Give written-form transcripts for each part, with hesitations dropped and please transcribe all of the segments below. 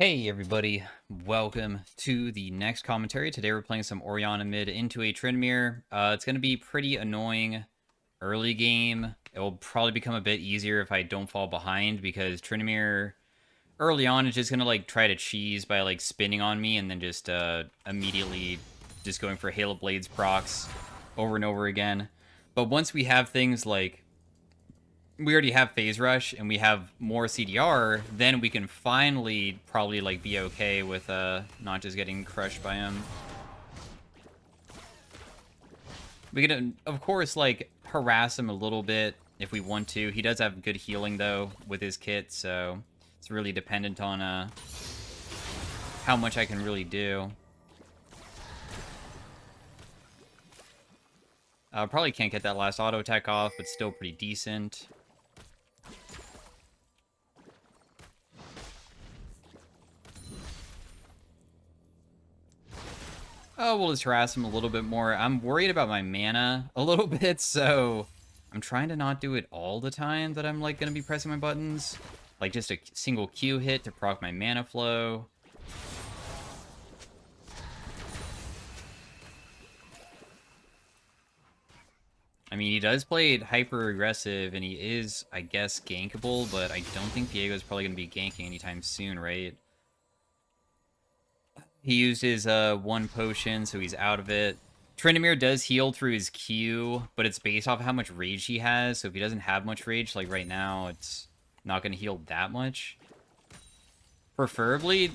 Hey everybody, welcome to the next commentary. Today we're playing some Orianna mid into a Tryndamere. It's going to be pretty annoying early game. It will probably become a bit easier if I don't fall behind because Tryndamere early on is just going to like try to cheese by like spinning on me and then just immediately just going for Hail of Blades procs over and over again. But once we have things like we already have phase rush and we have more CDR, then we can finally probably like be okay with not just getting crushed by him. We can of course like harass him a little bit if we want to. He does have good healing though with his kit, so it's really dependent on how much I can really do. Probably can't get that last auto attack off, but still pretty decent. Oh, we'll just harass him a little bit more. I'm worried about my mana a little bit, so I'm trying to not do it all the time that I'm, like, going to be pressing my buttons. Like, just a single Q hit to proc my mana flow. I mean, he does play it hyper-aggressive, and he is, I guess, gankable, but I don't think Diego's probably going to be ganking anytime soon, right? He used his one potion, so he's out of it. Tryndamere does heal through his Q, but it's based off how much rage he has. So if he doesn't have much rage, like right now, it's not going to heal that much. Preferably,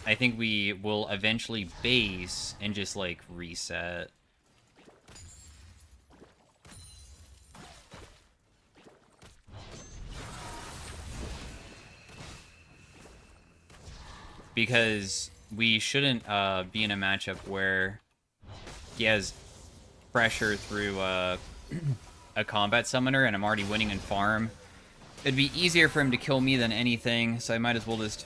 I think we will eventually base and just, like, reset. Because we shouldn't be in a matchup where he has pressure through a combat summoner and I'm already winning in farm. It'd be easier for him to kill me than anything, so I might as well just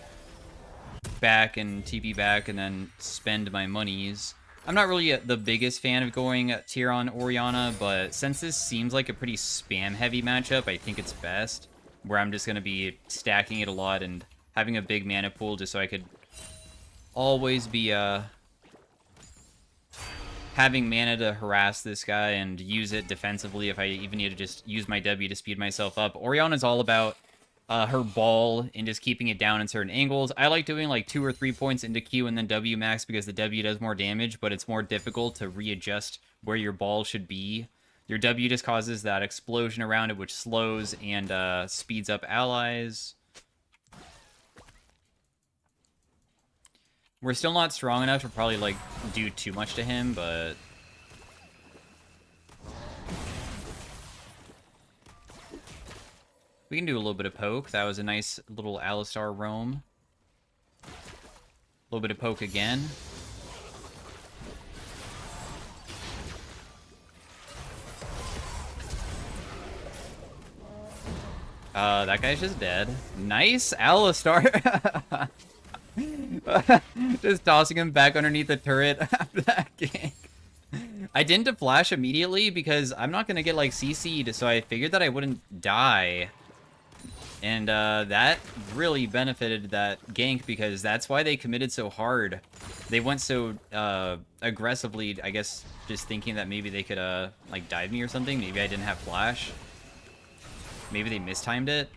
back and TP back and then spend my monies. I'm not really the biggest fan of going tier on Orianna, but since this seems like a pretty spam-heavy matchup, I think it's best, where I'm just going to be stacking it a lot and having a big mana pool just so I could always be having mana to harass this guy and use it defensively if I even need to just use my W to speed myself up. Orianna's all about her ball and just keeping it down in certain angles. I like doing like 2 or 3 points into Q and then W max because the W does more damage, but it's more difficult to readjust where your ball should be. Your W just causes that explosion around it, which slows and speeds up allies. We're still not strong enough to probably, like, do too much to him, but we can do a little bit of poke. That was a nice little Alistar roam. A little bit of poke again. That guy's just dead. Nice Alistar. Just tossing him back underneath the turret after that gank. I didn't flash immediately because I'm not going to get, like, CC'd, so I figured that I wouldn't die. And that really benefited that gank because that's why they committed so hard. They went so aggressively, I guess, just thinking that maybe they could, like, dive me or something. Maybe I didn't have flash. Maybe they mistimed it.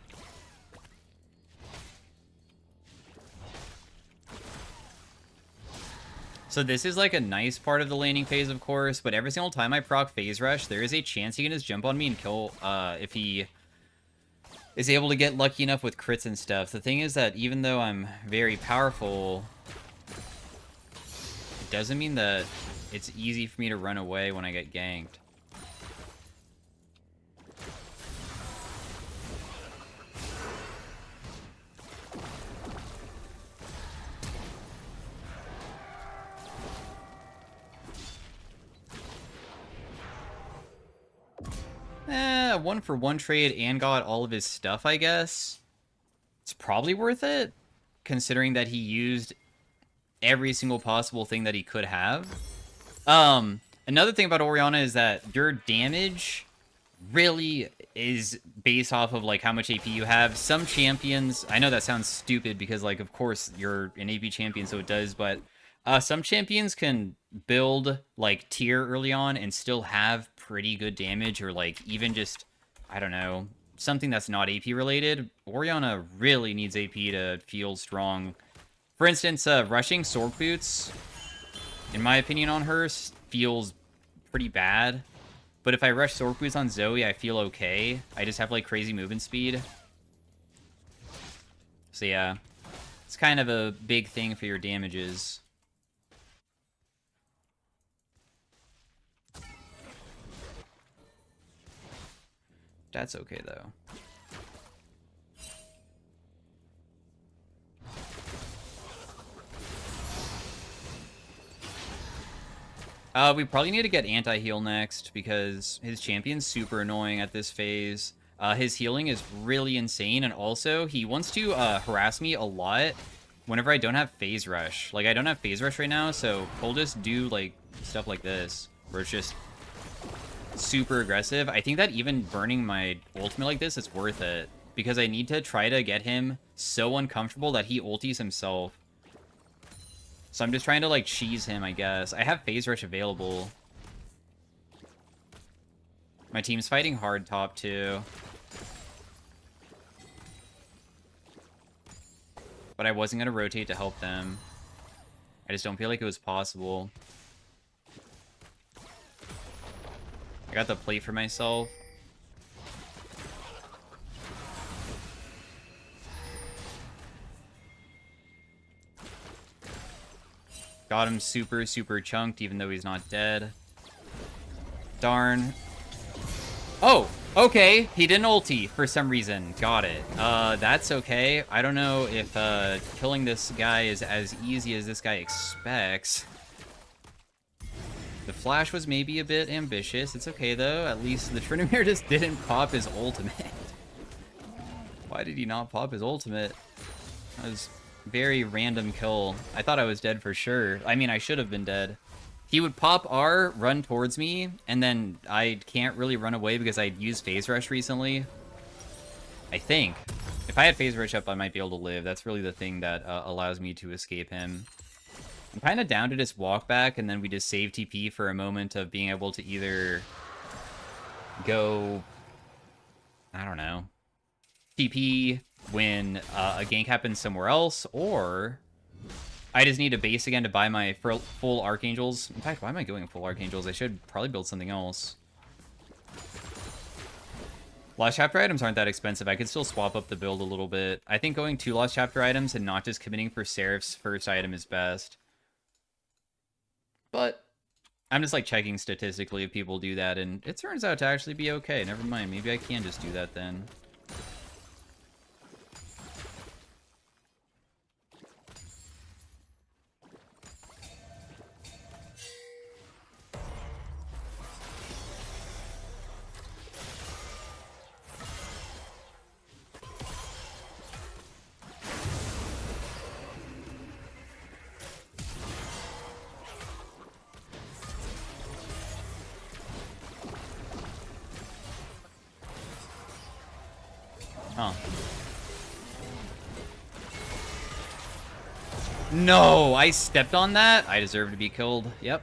So this is like a nice part of the laning phase, of course, but every single time I proc phase rush, there is a chance he can just jump on me and kill if he is able to get lucky enough with crits and stuff. The thing is that even though I'm very powerful, it doesn't mean that it's easy for me to run away when I get ganked. A 1-for-1 trade and got all of his stuff, I guess. It's probably worth it, considering that he used every single possible thing that he could have. Another thing about Orianna is that your damage really is based off of like how much AP you have. Some champions, I know that sounds stupid because like of course you're an AP champion, so it does, but some champions can build like tier early on and still have pretty good damage, or like even just, I don't know, something that's not AP related. Orianna really needs AP to feel strong. For instance, rushing sword boots, in my opinion on her, feels pretty bad. But if I rush sword boots on Zoe, I feel okay. I just have like crazy movement speed. So yeah, it's kind of a big thing for your damages. That's okay though. We probably need to get anti-heal next because his champion's super annoying at this phase. His healing is really insane, and also he wants to harass me a lot whenever I don't have phase rush. Like, I don't have phase rush right now, so he'll just do like stuff like this, where it's just super aggressive. I think that even burning my ultimate like this is worth it, because I need to try to get him so uncomfortable that he ulties himself. So I'm just trying to, like, cheese him, I guess. I have phase rush available. My team's fighting hard top, too. But I wasn't going to rotate to help them. I just don't feel like it was possible. I got the plate for myself. Got him super, super chunked, even though he's not dead. Darn. Oh, okay. He didn't ulti for some reason. Got it. That's okay. I don't know if killing this guy is as easy as this guy expects. The flash was maybe a bit ambitious. It's okay, though. At least the Tryndamere just didn't pop his ultimate. Why did he not pop his ultimate? That was very random kill. I thought I was dead for sure. I mean, I should have been dead. He would pop R, run towards me, and then I can't really run away because I'd used phase rush recently. I think. If I had phase rush up, I might be able to live. That's really the thing that allows me to escape him. I'm kind of down to just walk back, and then we just save TP for a moment of being able to either go, I don't know, TP when a gank happens somewhere else, or I just need a base again to buy my full Archangels. In fact, why am I going full Archangels? I should probably build something else. Lost Chapter items aren't that expensive. I could still swap up the build a little bit. I think going 2 Lost Chapter items and not just committing for Seraph's first item is best. But I'm just like checking statistically if people do that, and it turns out to actually be okay. Never mind, maybe I can just do that then. Huh. No, I stepped on that. I deserve to be killed. Yep.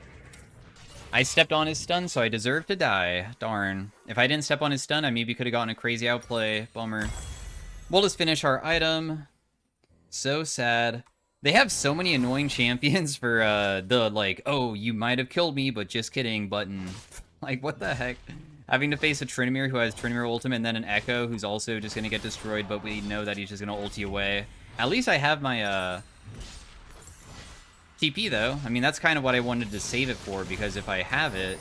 I stepped on his stun, so I deserve to die. Darn. If I didn't step on his stun, I maybe could have gotten a crazy outplay. Bummer. We'll just finish our item. So sad. They have so many annoying champions for the, like, oh, you might have killed me, but just kidding button. Like, what the heck? Having to face a Tryndamere who has Tryndamere ultimate, and then an Echo who's also just going to get destroyed, but we know that he's just going to ulti away. At least I have my TP, though. I mean, that's kind of what I wanted to save it for, because if I have it...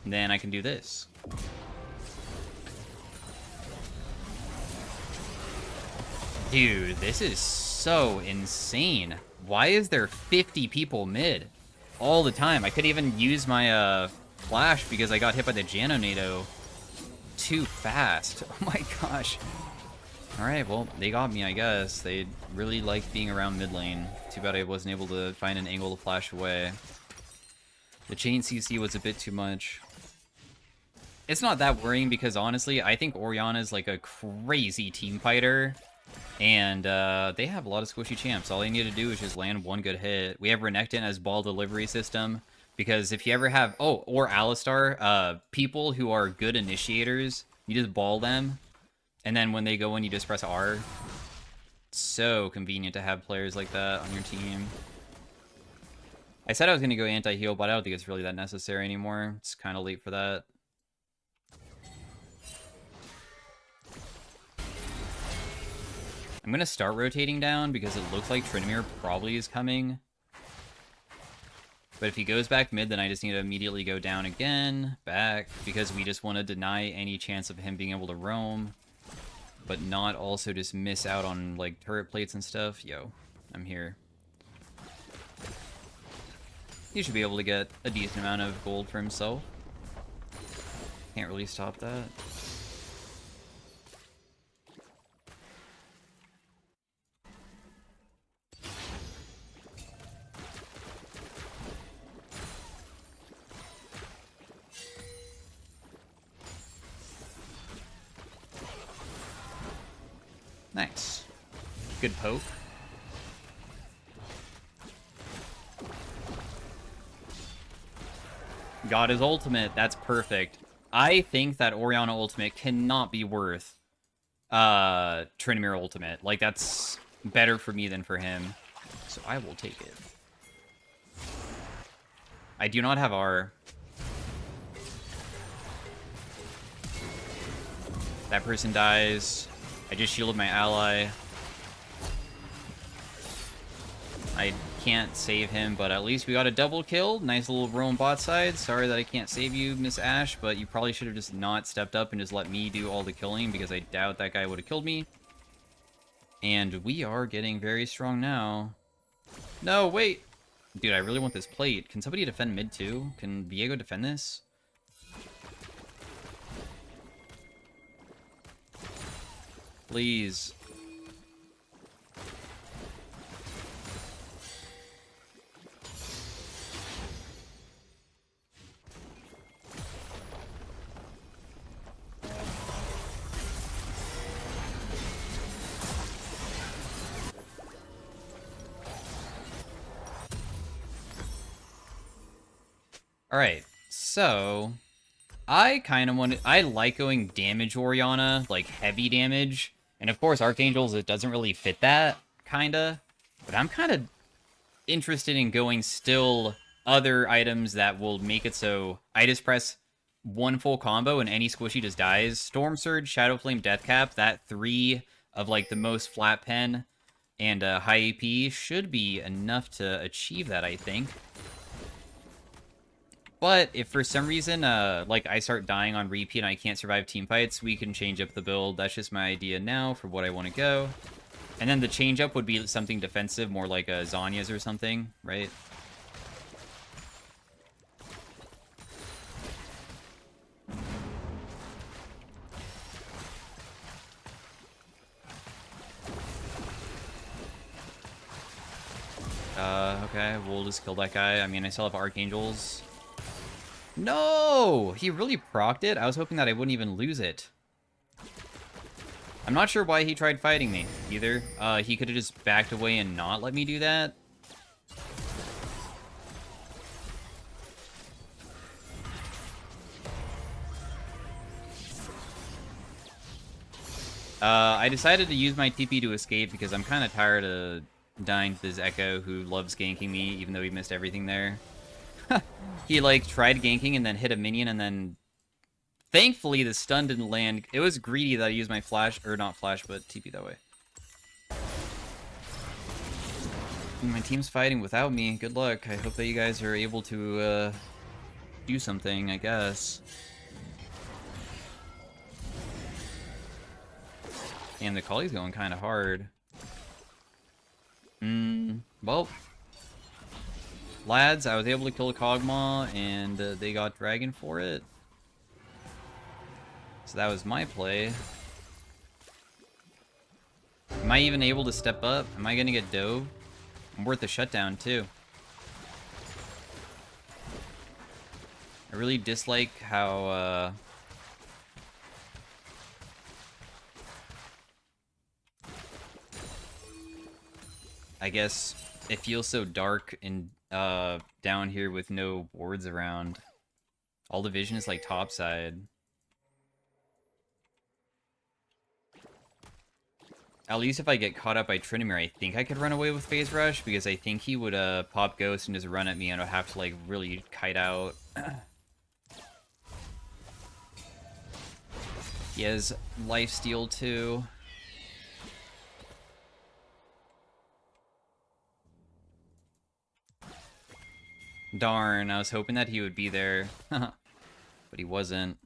then I can do this. Dude, this is so insane. Why is there 50 people mid all the time? I could even use my flash because I got hit by the Janonado too fast. Oh my gosh. Alright, well, they got me, I guess. They really liked being around mid lane. Too bad I wasn't able to find an angle to flash away. The chain CC was a bit too much. It's not that worrying because honestly, I think Orianna is like a crazy team fighter. And they have a lot of squishy champs. All they need to do is just land one good hit. We have Renekton as ball delivery system. Because if you ever have... Oh, or Alistar. People who are good initiators, you just ball them. And then when they go in, you just press R. It's so convenient to have players like that on your team. I said I was going to go anti-heal, but I don't think it's really that necessary anymore. It's kind of late for that. I'm going to start rotating down because it looks like Tryndamere probably is coming. But if he goes back mid, then I just need to immediately go down again, back, because we just want to deny any chance of him being able to roam, but not also just miss out on, like, turret plates and stuff. Yo, I'm here. He should be able to get a decent amount of gold for himself. Can't really stop that. Nice. Good poke. Got his ultimate. That's perfect. I think that Orianna ultimate cannot be worth Tryndamere ultimate. Like, that's better for me than for him. So I will take it. I do not have R. That person dies. I just shielded my ally. I can't save him, but at least we got a double kill. Nice little roam bot side. Sorry that I can't save you, Miss Ashe, but you probably should have just not stepped up and just let me do all the killing, because I doubt that guy would have killed me. And we are getting very strong now. No, wait! Dude, I really want this plate. Can somebody defend mid too? Can Viego defend this? Please. Alright, so I kind of want to... I like going damage Orianna, like heavy damage. And of course, Archangels, it doesn't really fit that, kinda. But I'm kind of interested in going still other items that will make it so I just press one full combo and any squishy just dies. Storm Surge, Shadow Flame, Deathcap, that 3 of like the most flat pen and high AP should be enough to achieve that, I think. But if for some reason, like, I start dying on repeat and I can't survive team fights, we can change up the build. That's just my idea now for what I want to go. And then the change up would be something defensive, more like a Zanya's or something, right? Okay, we'll just kill that guy. I mean, I still have Archangels. No! He really procced it? I was hoping that I wouldn't even lose it. I'm not sure why he tried fighting me, either. He could have just backed away and not let me do that. I decided to use my TP to escape because I'm kind of tired of dying to this Echo who loves ganking me, even though he missed everything there. He, like, tried ganking and then hit a minion, and then... Thankfully, the stun didn't land. It was greedy that I used my flash, or not flash, but TP that way. And my team's fighting without me. Good luck. I hope that you guys are able to, do something, I guess. And the Collie's going kind of hard. Well... Lads, I was able to kill a Kog'Maw, and they got Dragon for it. So that was my play. Am I even able to step up? Am I gonna get dove? I'm worth a shutdown, too. really dislike how, I guess it feels so dark and down here with no boards around. All the vision is like topside. At least if I get caught up by Tryndamere, I think I could run away with Phase Rush, because I think he would pop Ghost and just run at me, and I'd have to like really kite out. He has lifesteal too. Darn, I was hoping that he would be there. But he wasn't.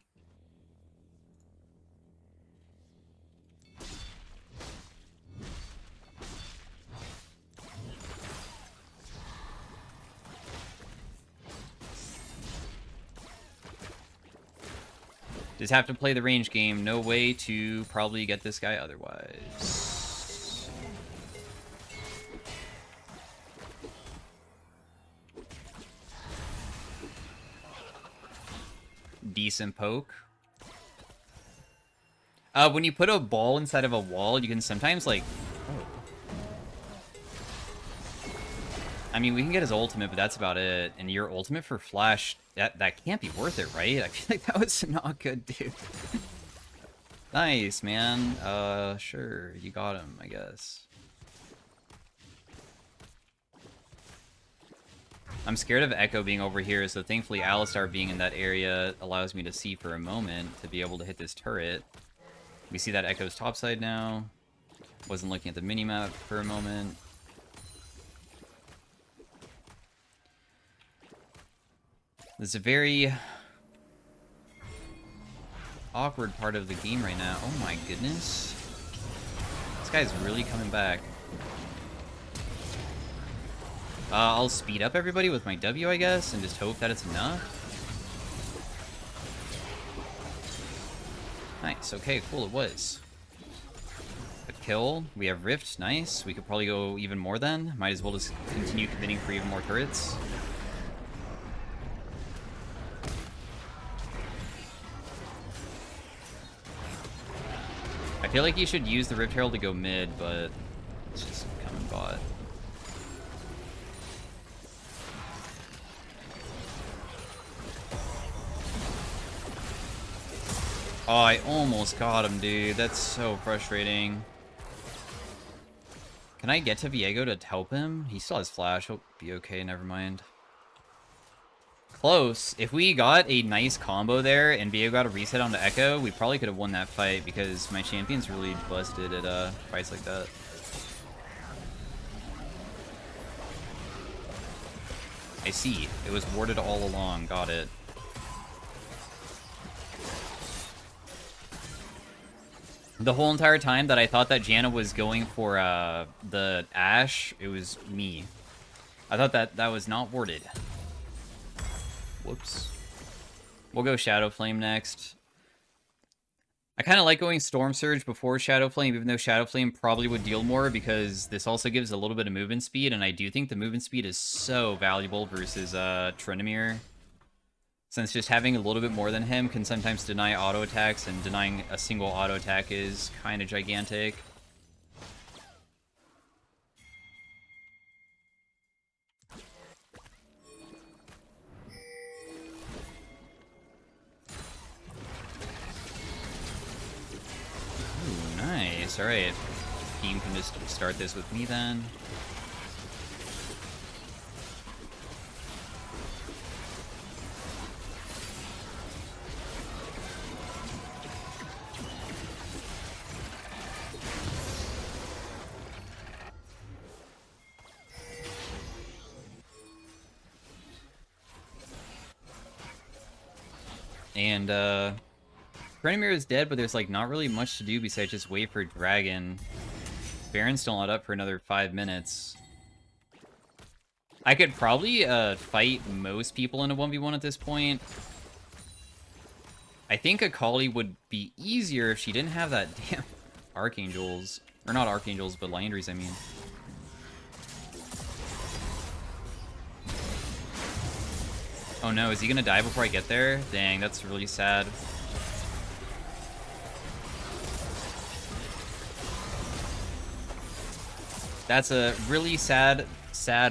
Just have to play the range game. No way to probably get this guy otherwise. Decent poke. When you put a ball inside of a wall, you can sometimes, like... Oh. I mean, we can get his ultimate, but that's about it. And your ultimate for Flash, that can't be worth it, right? I feel like that was not good, dude. Nice, man. Sure. You got him, I guess. I'm scared of Echo being over here, so thankfully Alistar being in that area allows me to see for a moment to be able to hit this turret. We see that Echo's topside now. Wasn't looking at the minimap for a moment. This is a very awkward part of the game right now. Oh my goodness. This guy's really coming back. I'll speed up everybody with my W, I guess, and just hope that it's enough. Nice, okay, cool, it was. A kill, we have Rift, nice. We could probably go even more then. Might as well just continue committing for even more turrets. I feel like you should use the Rift Herald to go mid, but it's just coming bot. Oh, I almost got him, dude. That's so frustrating. Can I get to Viego to help him? He still has flash. He'll be okay, never mind. Close. If we got a nice combo there and Viego got a reset onto Echo, we probably could have won that fight because my champion's really busted at fights like that. I see. It was warded all along. Got it. The whole entire time that I thought that Janna was going for the Ashe, it was me. I thought that was not warded. Whoops. We'll go Shadow Flame next. I kind of like going Storm Surge before Shadow Flame, even though Shadow Flame probably would deal more, because this also gives a little bit of movement speed, and I do think the movement speed is so valuable versus Tryndamere. Since just having a little bit more than him can sometimes deny auto attacks, and denying a single auto attack is kind of gigantic. Ooh, nice. Alright. Team can just start this with me then. And, Tryndamere is dead, but there's, like, not really much to do besides just wait for Dragon. Baron's still not up for another 5 minutes. I could probably, fight most people in a 1v1 at this point. I think Akali would be easier if she didn't have that damn Archangels. Or not Archangels, but Liandry's, I mean. Oh no, is he gonna die before I get there? Dang, that's really sad. That's a really sad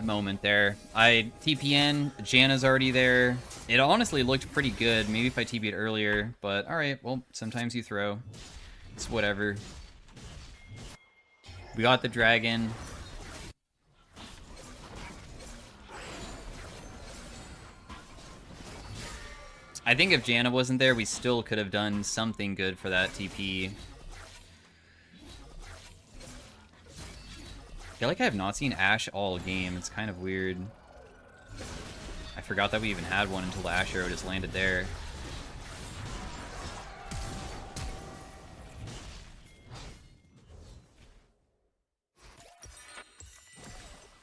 moment there. I TPN, Janna's already there. It honestly looked pretty good. Maybe if I TP'd earlier, but alright, well, sometimes you throw. It's whatever. We got the dragon. I think if Janna wasn't there, we still could have done something good for that TP. I feel like I have not seen Ashe all game. It's kind of weird. I forgot that we even had one until the Ashe arrow just landed there.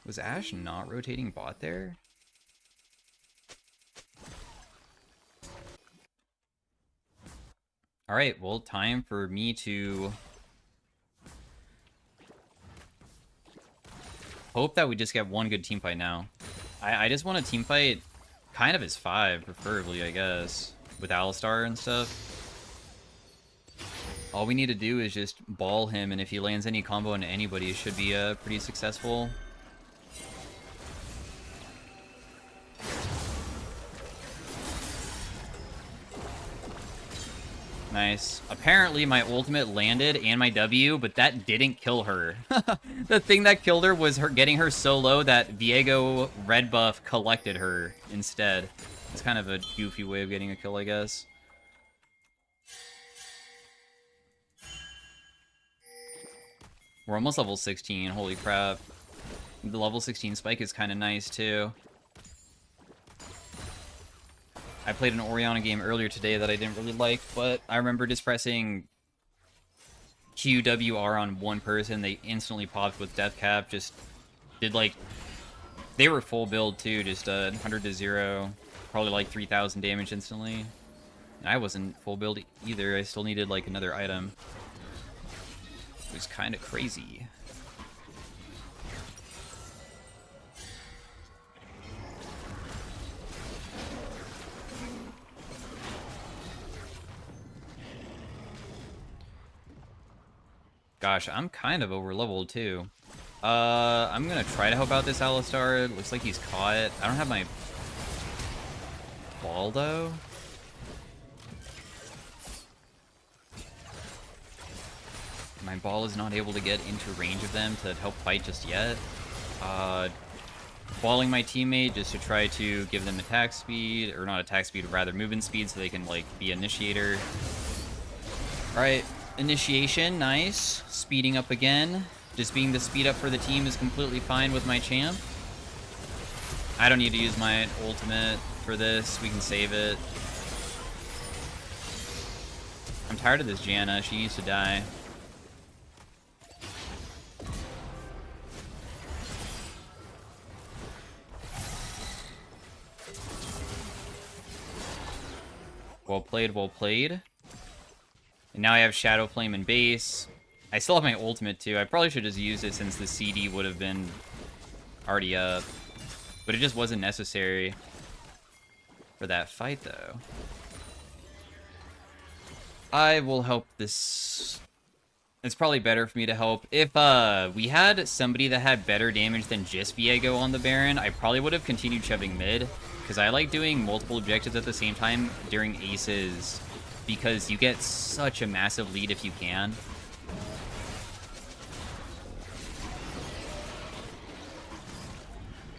Was Ashe not rotating bot there? Alright, well, time for me to hope that we just get one good team fight now. I just want a team fight kind of as 5, preferably, I guess, with Alistar and stuff. All we need to do is just ball him, and if he lands any combo into anybody, it should be pretty successful. Nice. Apparently, my ultimate landed and my W, but that didn't kill her. The thing that killed her was her getting her so low that Viego red buff collected her instead. It's kind of a goofy way of getting a kill, I guess. We're almost level 16. Holy crap. The level 16 spike is kind of nice, too. I played an Orianna game earlier today that I didn't really like, but I remember just pressing QWR on one person. They instantly popped with death cap. Just did like... They were full build, too. Just 100 to 0. Probably like 3,000 damage instantly. And I wasn't full build either. I still needed like another item. It was kind of crazy. Gosh, I'm kind of over leveled too. I'm gonna try to help out this Alistar. It looks like he's caught. I don't have my ball though. My ball is not able to get into range of them to help fight just yet. Balling my teammate just to try to give them attack speed, or not attack speed, rather movement speed, so they can like be initiator. All right. Initiation, nice. Speeding up again. Just being the speed up for the team is completely fine with my champ. I don't need to use my ultimate for this. We can save it. I'm tired of this Janna. She needs to die. Well played, well played. And now I have Shadow Flame and base. I still have my ultimate too. I probably should just use it since the CD would have been already up. But it just wasn't necessary for that fight though. I will help this. It's probably better for me to help. If we had somebody that had better damage than just Viego on the Baron, I probably would have continued shoving mid. Because I like doing multiple objectives at the same time during aces. Because you get such a massive lead if you can.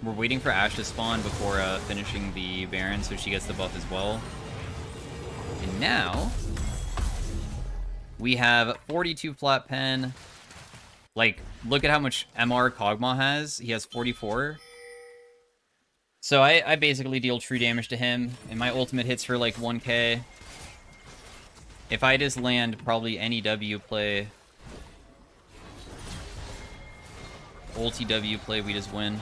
We're waiting for Ashe to spawn before finishing the Baron, so she gets the buff as well. And now, we have 42 flat pen. Like, look at how much MR Kog'Maw has. He has 44. So I basically deal true damage to him, and my ultimate hits for like 1k. If I just land probably any W play, ulti W play, we just win.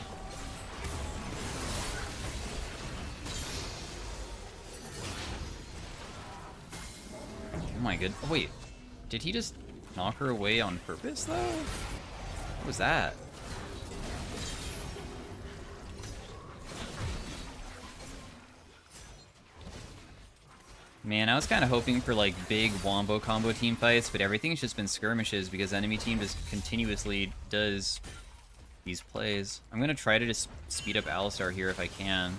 Oh my god. Oh wait, did he just knock her away on purpose though? What was that? Man, I was kind of hoping for, like, big wombo combo team fights, but everything's just been skirmishes because enemy team just continuously does these plays. I'm going to try to just speed up Alistar here if I can.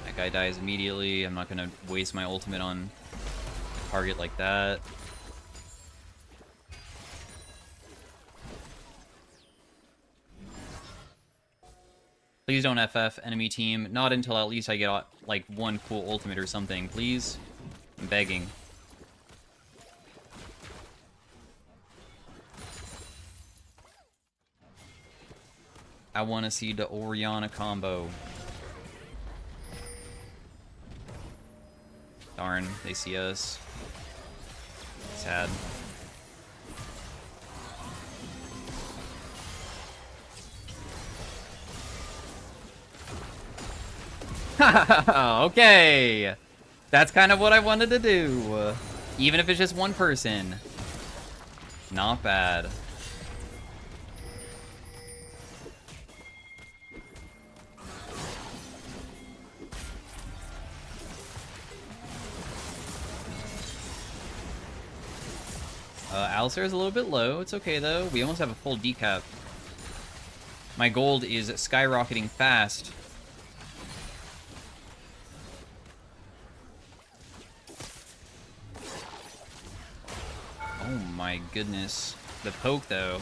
That guy dies immediately. I'm not going to waste my ultimate on a target like that. Please don't FF enemy team. Not until at least I get, like, one cool ultimate or something. Please? I'm begging. I want to see the Orianna combo. Darn, they see us. Sad. Okay. That's kind of what I wanted to do. Even if it's just one person. Not bad. Alistar is a little bit low. It's okay, though. We almost have a full decap. My gold is skyrocketing fast. Oh my goodness. The poke, though.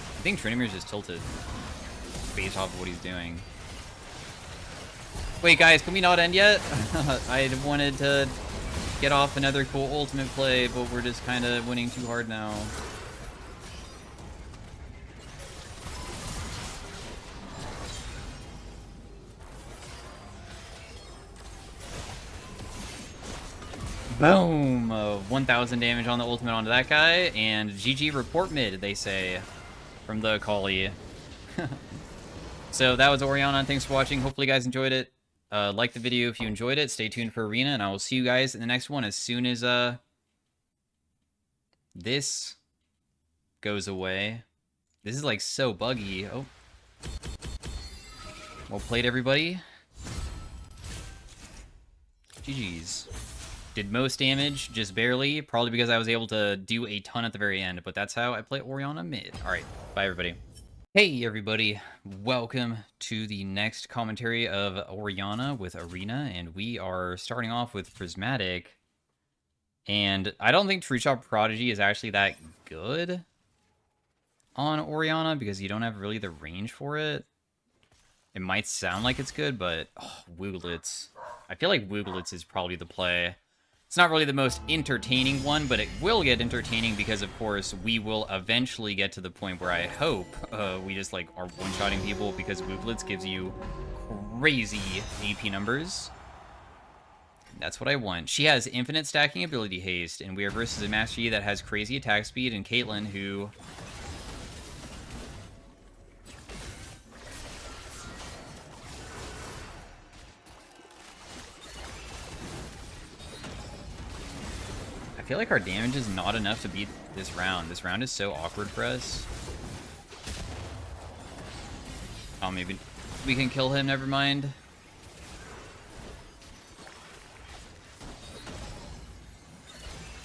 I think Trinimir's just tilted based off of what he's doing. Wait, guys, can we not end yet? I wanted to get off another cool ultimate play, but we're just kind of winning too hard now. Boom! 1,000 damage on the ultimate onto that guy, and GG report mid, they say, from the Kali. So that was Orianna. Thanks for watching. Hopefully you guys enjoyed it. Like the video if you enjoyed it. Stay tuned for Arena, and I will see you guys in the next one as soon as this goes away. This is like so buggy. Oh. Well played, everybody. GG's. Did most damage, just barely. Probably because I was able to do a ton at the very end, but that's how I play Orianna mid. Alright, bye everybody. Hey everybody, welcome to the next commentary of Orianna with Arena, and we are starting off with Prismatic. And I don't think True Shot Prodigy is actually that good on Orianna because you don't have really the range for it. It might sound like it's good, but Wooglets. I feel like Wooglets is probably the play. It's not really the most entertaining one, but it will get entertaining because, of course, we will eventually get to the point where I hope we just, like, are one-shotting people because Wooglets gives you crazy AP numbers. That's what I want. She has infinite stacking ability haste, and we are versus a Master Yi that has crazy attack speed, and Caitlyn, who... I feel like our damage is not enough to beat this round. This round is so awkward for us. Oh, maybe we can kill him, never mind.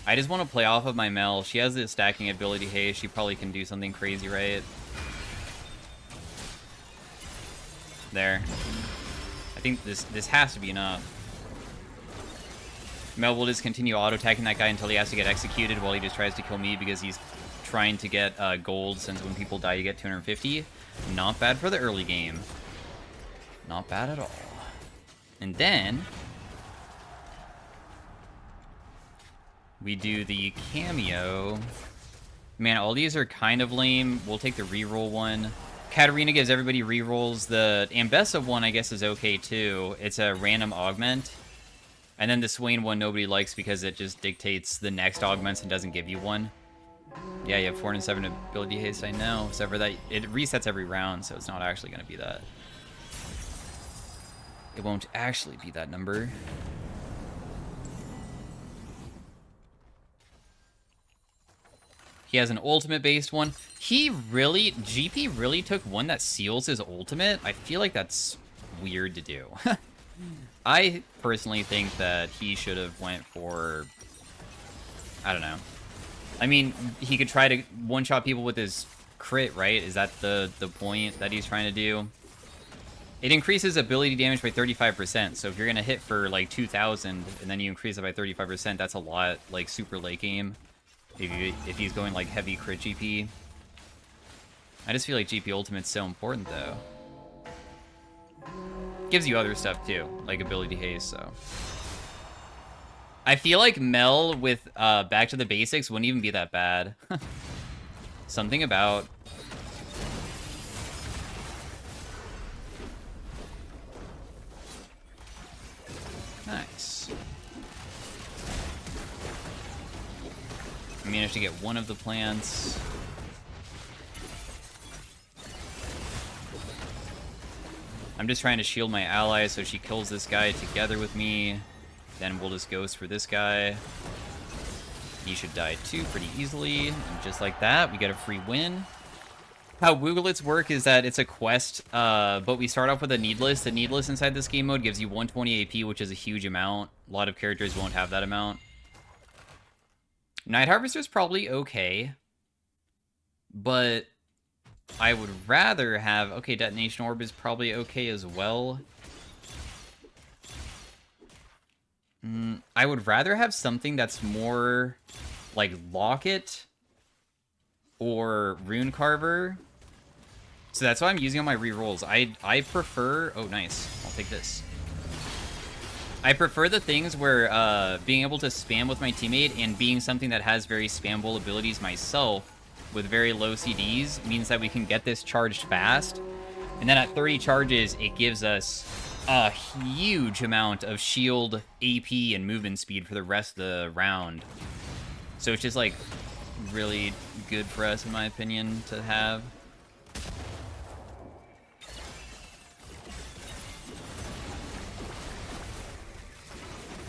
I just want to play off of my Mel. She has this stacking ability. Hey, she probably can do something crazy, right? There. I think this has to be enough. Mel will just continue auto-attacking that guy until he has to get executed while he just tries to kill me because he's trying to get gold, since when people die you get 250. Not bad for the early game. Not bad at all. And then we do the cameo. Man, all these are kind of lame. We'll take the reroll one. Katarina gives everybody rerolls. The Ambessa one, I guess, is okay too. It's a random augment. And then the Swain one nobody likes because it just dictates the next augments and doesn't give you one. Yeah, you have 407 ability haste, I know. Except for that, it resets every round, so it's not actually going to be that. It won't actually be that number. He has an ultimate-based one. GP really took one that seals his ultimate. I feel like that's weird to do. I personally think that he should have went for, I don't know. I mean, he could try to one-shot people with his crit, right? Is that the point that he's trying to do? It increases ability damage by 35%, so if you're gonna hit for like 2,000 and then you increase it by 35%, that's a lot, like super late game. If he's going like heavy crit GP. I just feel like GP Ultimate's so important though. Gives you other stuff too, like ability haste, so. I feel like Mel with Back to the Basics wouldn't even be that bad. Something about... Nice. I managed to get one of the plants. I'm just trying to shield my ally so she kills this guy together with me. Then we'll just ghost for this guy. He should die too pretty easily. And just like that, we get a free win. How Wooglets work is that it's a quest, but we start off with a Needless. The Needless inside this game mode gives you 120 AP, which is a huge amount. A lot of characters won't have that amount. Night Harvester's probably okay. But I would rather have... Okay, Detonation Orb is probably okay as well. I would rather have something that's more like Locket or Rune Carver. So that's why I'm using on my rerolls. I prefer... Oh, nice. I'll take this. I prefer the things where being able to spam with my teammate and being something that has very spammable abilities myself with very low CDs means that we can get this charged fast. And then at 30 charges, it gives us a huge amount of shield, AP, and movement speed for the rest of the round. So it's just, like, really good for us, in my opinion, to have.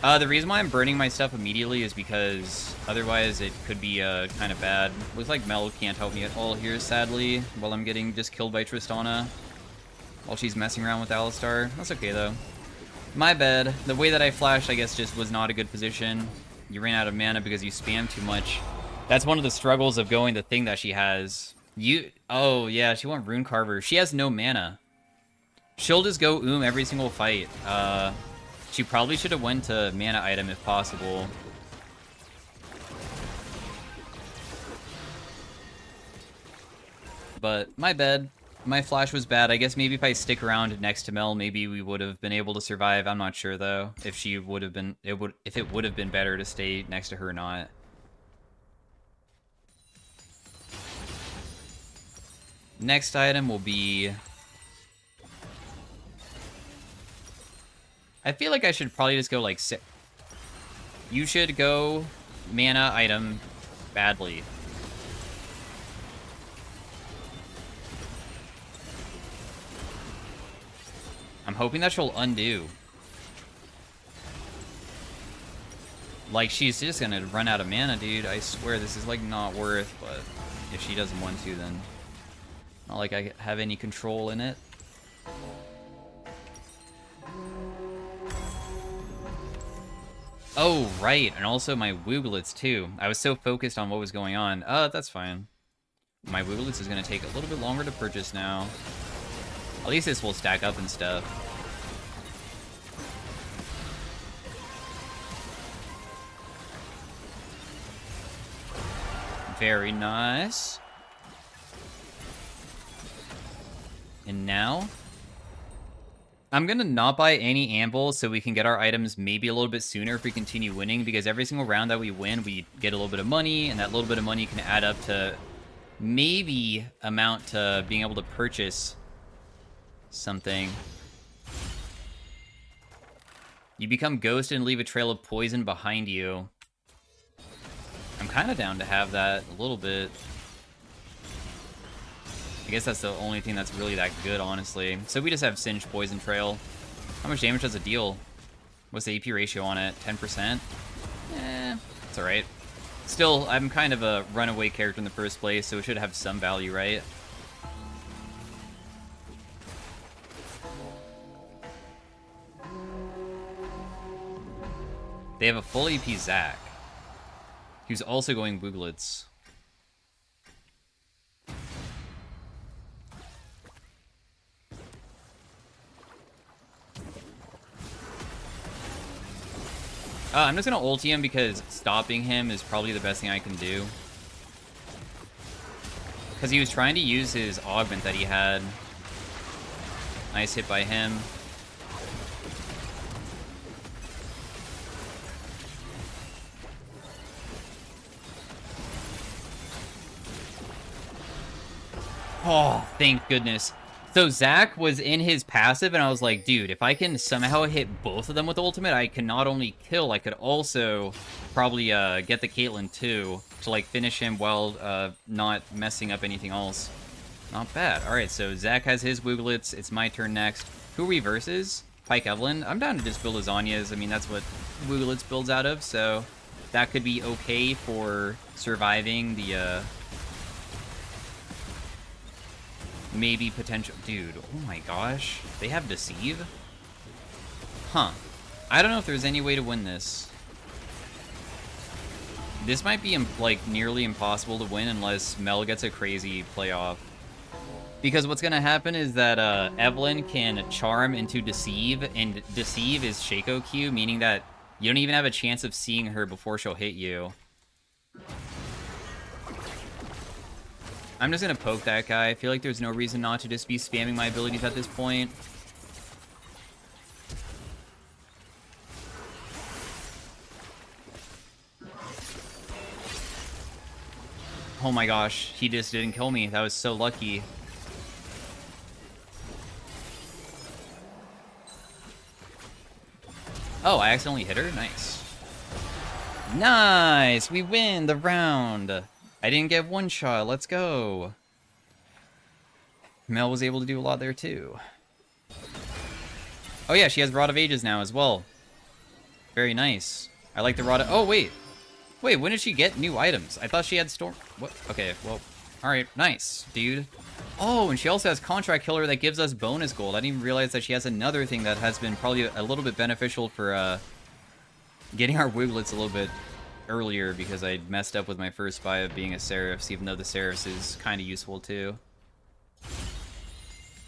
The reason why I'm burning my stuff immediately is because otherwise it could be kind of bad. Looks like Mel can't help me at all here, sadly, while I'm getting just killed by Tristana. While she's messing around with Alistar. That's okay, though. My bad. The way that I flashed, I guess, just was not a good position. You ran out of mana because you spammed too much. That's one of the struggles of going the thing that she has. Oh, yeah, she went Rune Carver. She has no mana. She'll just go every single fight. She probably should have went to mana item if possible. But my bad. My flash was bad. I guess maybe if I stick around next to Mel, maybe we would have been able to survive. I'm not sure though. If she would have been, if it would have been better to stay next to her or not. Next item will be... I feel like I should probably just go like... You should go mana item badly. I'm hoping that she'll undo. Like, she's just gonna run out of mana, dude. I swear, this is, like, not worth, but if she doesn't want to, then... Not like I have any control in it. Oh, right, and also my Wooglets, too. I was so focused on what was going on. That's fine. My Wooglets is gonna take a little bit longer to purchase now. At least this will stack up and stuff. Very nice. And now, I'm gonna not buy any anvils so we can get our items maybe a little bit sooner if we continue winning, because every single round that we win, we get a little bit of money, and that little bit of money can add up to maybe amount to being able to purchase something. You become ghosted and leave a trail of poison behind you. I'm kind of down to have that a little bit. I guess that's the only thing that's really that good, honestly. So we just have Singe Poison Trail. How much damage does it deal? What's the AP ratio on it? 10%? Eh, it's alright. Still, I'm kind of a runaway character in the first place, so it should have some value, right? They have a full AP Zac, who's also going Booglets. I'm just gonna ulti him because stopping him is probably the best thing I can do. Because he was trying to use his augment that he had. Nice hit by him. Oh, thank goodness. So Zac was in his passive, and I was like, dude, if I can somehow hit both of them with ultimate, I can not only kill, I could also probably get the Caitlyn too, to like finish him while not messing up anything else. Not bad. Alright, so Zac has his Wooglets. It's my turn next. Who reverses? Pyke Evelyn. I'm down to just build lasagnas. I mean, that's what Wooglets builds out of, so that could be okay for surviving the maybe potential... Dude, oh my gosh. They have Deceive? Huh. I don't know if there's any way to win this. This might be, like, nearly impossible to win unless Mel gets a crazy playoff. Because what's going to happen is that Evelyn can Charm into Deceive, and Deceive is Shaco Q, meaning that you don't even have a chance of seeing her before she'll hit you. I'm just going to poke that guy. I feel like there's no reason not to just be spamming my abilities at this point. Oh my gosh, he just didn't kill me. That was so lucky. Oh, I accidentally hit her? Nice. Nice! We win the round! I didn't get one shot. Let's go. Mel was able to do a lot there, too. Oh, yeah, she has Rod of Ages now as well. Very nice. I like the Rod of... Oh, wait. Wait, when did she get new items? I thought she had Storm... What? Okay, well... Alright, nice, dude. Oh, and she also has Contract Killer that gives us bonus gold. I didn't even realize that she has another thing that has been probably a little bit beneficial for, getting our Wooglets a little bit earlier because I messed up with my first buy of being a Seraphs, even though the Seraphs is kind of useful too.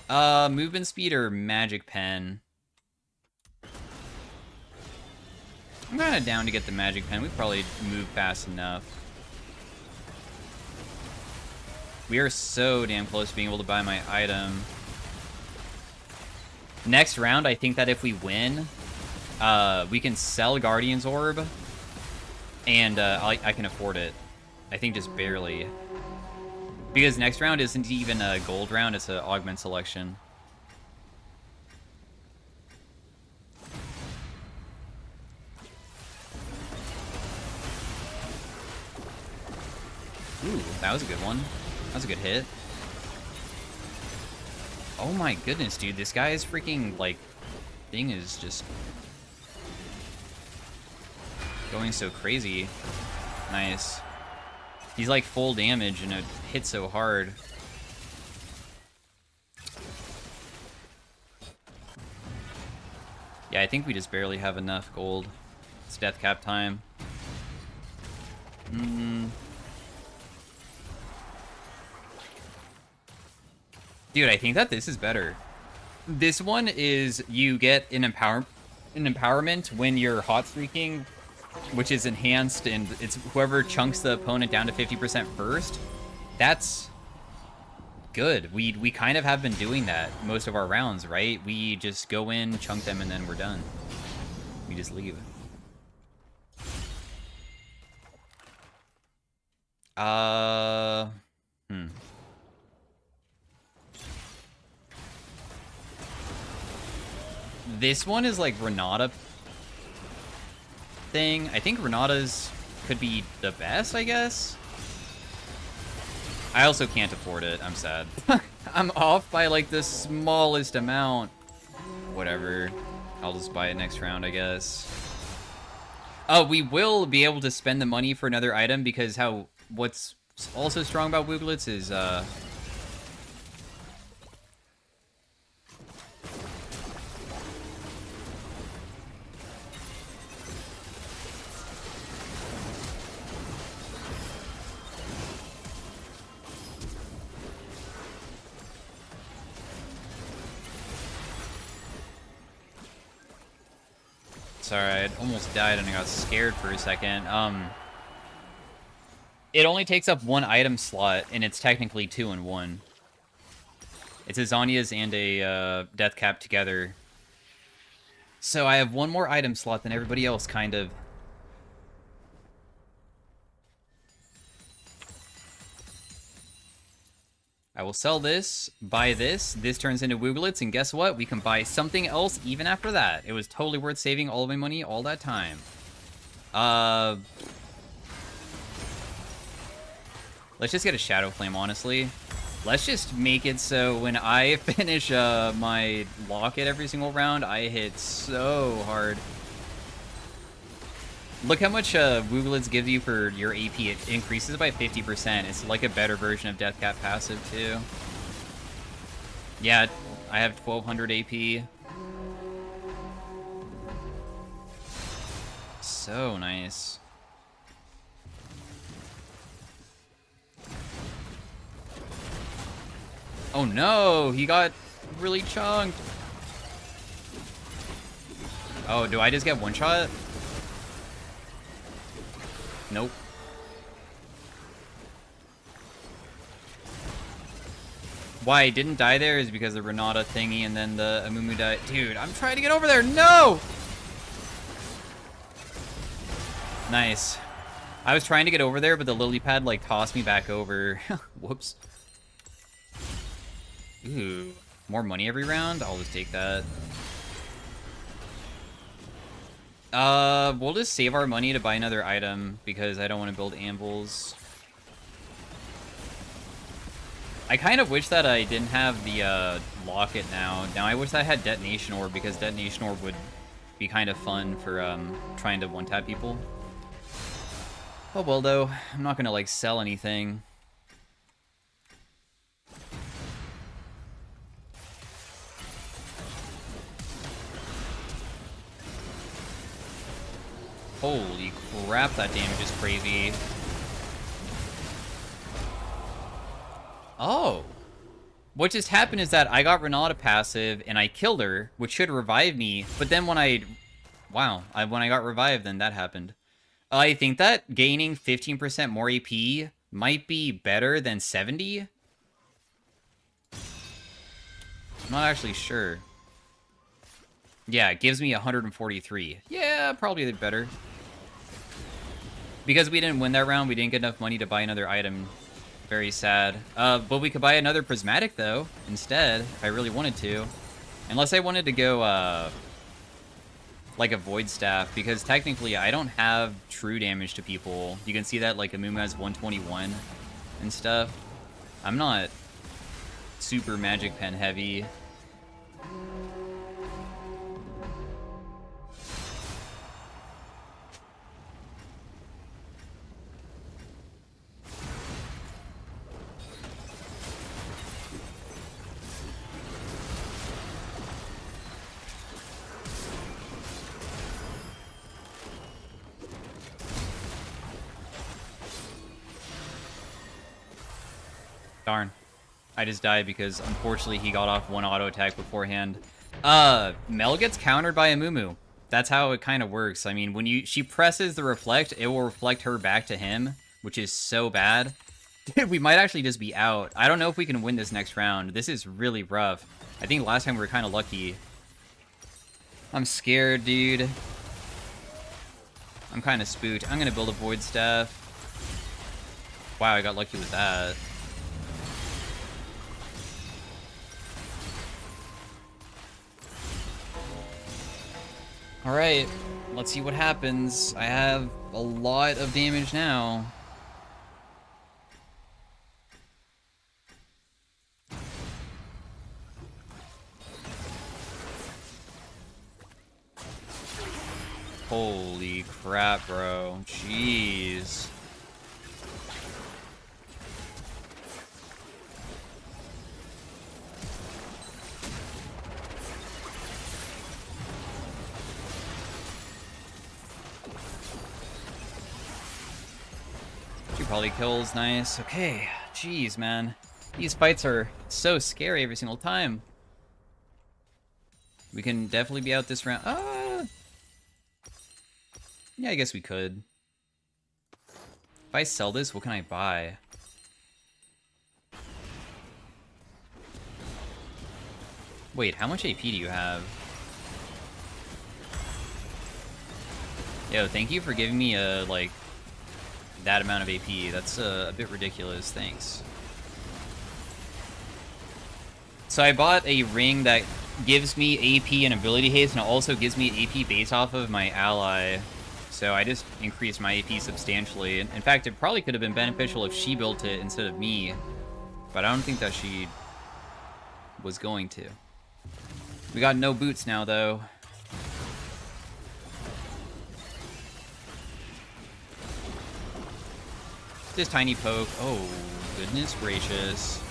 Movement speed or Magic Pen? I'm kind of down to get the Magic Pen. We probably move fast enough. We are so damn close to being able to buy my item. Next round, I think that if we win, we can sell Guardian's Orb. And I can afford it. I think just barely. Because next round isn't even a gold round, it's an augment selection. Ooh, that was a good one. That was a good hit. Oh my goodness, dude. This guy's freaking, like, thing is just going so crazy. Nice. He's like full damage and it hits so hard. Yeah, I think we just barely have enough gold. It's death cap time. Dude, I think that this is better. This one is you get an empowerment when you're hot streaking, which is enhanced, and it's whoever chunks the opponent down to 50% first. That's good. We kind of have been doing that most of our rounds, right? We just go in, chunk them, and then we're done. We just leave. This one is like Renata thing. I think Renata's could be the best, I guess. I also can't afford it. I'm sad. I'm off by like the smallest amount. Whatever. I'll just buy it next round, I guess. We will be able to spend the money for another item because what's also strong about Wooglets is sorry, I almost died and I got scared for a second. It only takes up one item slot, and it's technically 2 in 1. It's a Zanya's and a Death Cap together. So I have one more item slot than everybody else, kind of. I will sell this, buy this. This turns into Wooglets, and guess what? We can buy something else even after that. It was totally worth saving all of my money all that time. Let's just get a Shadow Flame, honestly. Let's just make it so when I finish my locket every single round, I hit so hard. Look how much Wooglets gives you for your AP. It increases by 50%. It's like a better version of Death Cap passive, too. Yeah, I have 1200 AP. So nice. Oh no, he got really chunked. Oh, do I just get one shot? Nope. Why I didn't die there is because the Renata thingy and then the Amumu died. Dude, I'm trying to get over there. No! Nice. I was trying to get over there, but the lily pad like tossed me back over. Whoops. Ooh, more money every round? I'll just take that. We'll just save our money to buy another item because I don't want to build anvils. I kind of wish that I didn't have the locket now. Now I wish I had Detonation Orb because Detonation Orb would be kind of fun for trying to one-tap people. Oh well, though. I'm not gonna like sell anything. Holy crap, that damage is crazy. Oh. What just happened is that I got Renata passive, and I killed her, which should revive me, but then when I... Wow, when I got revived, then that happened. I think that gaining 15% more AP might be better than 70? I'm not actually sure. Yeah, it gives me 143. Yeah, probably better. Because we didn't win that round, we didn't get enough money to buy another item. Very sad. But we could buy another Prismatic, though, instead, if I really wanted to. Unless I wanted to go, like a Void Staff, because technically I don't have true damage to people. You can see that, like, Amumu has 121 and stuff. I'm not super Magic Pen heavy. Darn. I just died because, unfortunately, he got off one auto attack beforehand. Mel gets countered by Amumu. That's how it kind of works. I mean, when she presses the reflect, it will reflect her back to him, which is so bad. Dude, we might actually just be out. I don't know if we can win this next round. This is really rough. I think last time we were kind of lucky. I'm scared, dude. I'm kind of spooked. I'm going to build a Void Staff. Wow, I got lucky with that. Alright, let's see what happens. I have a lot of damage now. Holy crap, bro. Jeez. She probably kills. Nice. Okay. Jeez, man. These fights are so scary every single time. We can definitely be out this round. Yeah, I guess we could. If I sell this, what can I buy? Wait, how much AP do you have? Yo, thank you for giving me like, that amount of AP. That's a bit ridiculous. Thanks. So I bought a ring that gives me AP and ability haste, and it also gives me AP based off of my ally. So I just increased my AP substantially. In fact, it probably could have been beneficial if she built it instead of me. But I don't think that she was going to. We got no boots now, though. This tiny poke. Oh, goodness gracious.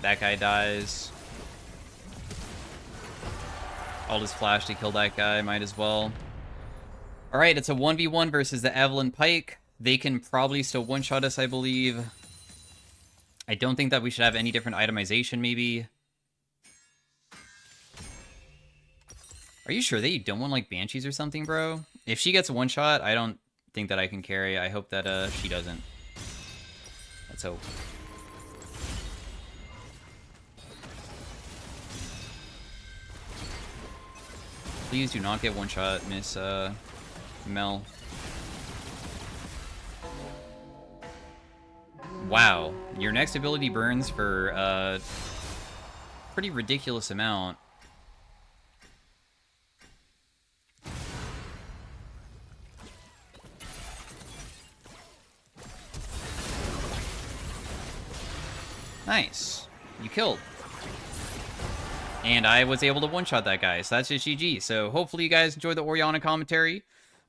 That guy dies. I'll just flash to kill that guy, might as well. Alright, it's a 1v1 versus the Evelyn Pike. They can probably still one-shot us, I believe. I don't think that we should have any different itemization, maybe. Are you sure that you don't want, like, Banshees or something, bro? If she gets a one-shot, I don't think that I can carry. I hope that, she doesn't. Let's hope. Please do not get one-shot, Miss, Mel. Wow. Your next ability burns for a pretty ridiculous amount. Nice. You killed. And I was able to one-shot that guy, so that's just GG. So hopefully you guys enjoyed the Orianna commentary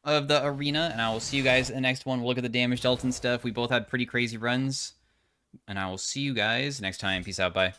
of the arena, and I will see you guys in the next one. We'll look at the damage dealt and stuff. We both had pretty crazy runs, and I will see you guys next time. Peace out, bye.